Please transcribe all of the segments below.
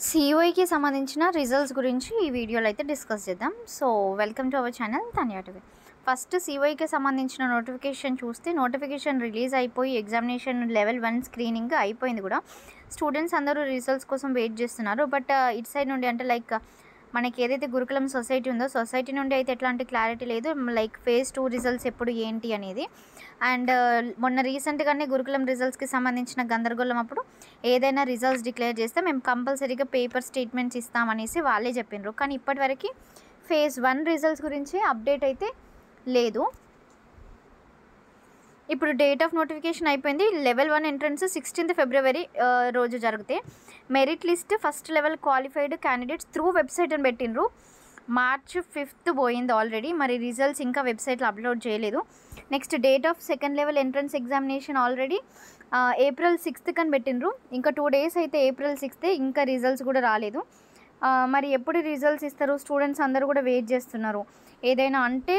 సిఓఈకి సంబంధించిన రిజల్ట్స్ గురించి ఈ వీడియోలో అయితే డిస్కస్ చేద్దాం. So welcome to our channel Tanya TV. First సిఓఈకి సంబంధించిన నోటిఫికేషన్ చూస్తే నోటిఫికేషన్ రిలీజ్ అయిపోయి ఎగ్జామినేషన్ లెవెల్ 1 స్క్రీనింగ్ అయిపోయింది కూడా. స్టూడెంట్స్ అందరూ రిజల్ట్స్ కోసం వెయిట్ చేస్తున్నారు. బట్ ఇటు సైడ్ నుండి అంటే లైక్ మనకి ఏదైతే గురుకులం సొసైటీ ఉందో సొసైటీ నుండి అయితే ఎట్లాంటి క్లారిటీ లేదు, లైక్ ఫేజ్ 2 రిజల్ట్స్ ఎప్పుడు ఏంటి అనేది. అండ్ మొన్న రీసెంట్గానే గురుకులం రిజల్ట్స్కి సంబంధించిన గందరగోళం అప్పుడు ఏదైనా రిజల్ట్స్ డిక్లేర్ చేస్తే మేము కంపల్సరీగా పేపర్ స్టేట్మెంట్స్ ఇస్తామనేసి వాళ్ళే చెప్పిండ్రు. కానీ ఇప్పటివరకు ఫేజ్ 1 రిజల్ట్స్ గురించి అప్డేట్ అయితే లేదు. ఇప్పుడు డేట్ ఆఫ్ నోటిఫికేషన్ అయిపోయింది. లెవెల్ 1 ఎంట్రన్స్ 16th ఫిబ్రవరి రోజు జరుగుతాయి. Merit list first level qualified candidates through website అని పెట్టిండ్రు. March 5th పోయింది ఆల్రెడీ. మరి రిజల్ట్స్ ఇంకా వెబ్సైట్లో అప్లోడ్ చేయలేదు. Next date of second level entrance examination already April 6th అని పెట్టిండ్రు. ఇంకా 2 days అయితే April 6th, ఇంకా రిజల్ట్స్ కూడా రాలేదు. మరి ఎప్పుడు రిజల్ట్స్ ఇస్తారు? స్టూడెంట్స్ అందరూ కూడా వెయిట్ చేస్తున్నారు. ఏదైనా అంటే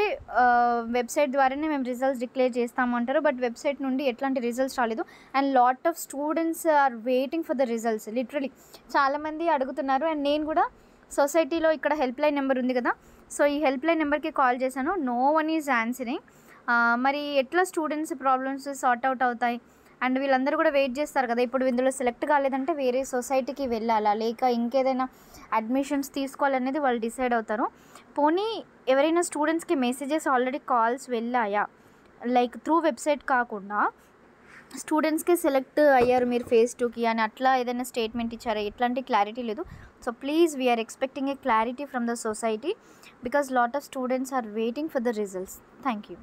వెబ్సైట్ ద్వారానే మేము రిజల్ట్స్ డిక్లేర్ చేస్తాము అంటారు. బట్ వెబ్సైట్ నుండి ఎట్లాంటి రిజల్ట్స్ రాలేదు. And lot of students are waiting for the results. Literally చాలామంది అడుగుతున్నారు. అండ్ నేను కూడా సొసైటీలో ఇక్కడ హెల్ప్ లైన్ నెంబర్ ఉంది కదా, సో ఈ హెల్ప్ లైన్ నెంబర్కి కాల్ చేశాను. No one is answering. మరి ఎట్లా స్టూడెంట్స్ ప్రాబ్లమ్స్ సార్ట్ అవుట్ అవుతాయి? అండ్ వీళ్ళందరూ కూడా వెయిట్ చేస్తారు కదా. ఇప్పుడు ఇందులో సెలెక్ట్ కాలేదంటే వేరే సొసైటీకి వెళ్ళాలా, లేక ఇంకేదైనా అడ్మిషన్స్ తీసుకోవాలనేది వాళ్ళు డిసైడ్ అవుతారు. పోనీ ఎవరైనా స్టూడెంట్స్కి మెసేజెస్ ఆల్రెడీ కాల్స్ వెళ్ళాయా, లైక్ త్రూ వెబ్సైట్ కాకుండా స్టూడెంట్స్కి సెలెక్ట్ అయ్యారు మీరు ఫేజ్ 2కి అని అట్లా ఏదైనా స్టేట్మెంట్ ఇచ్చారా? ఎట్లాంటి క్లారిటీ లేదు. So please we are expecting a clarity from the society because lot of students are waiting for the results. Thank you.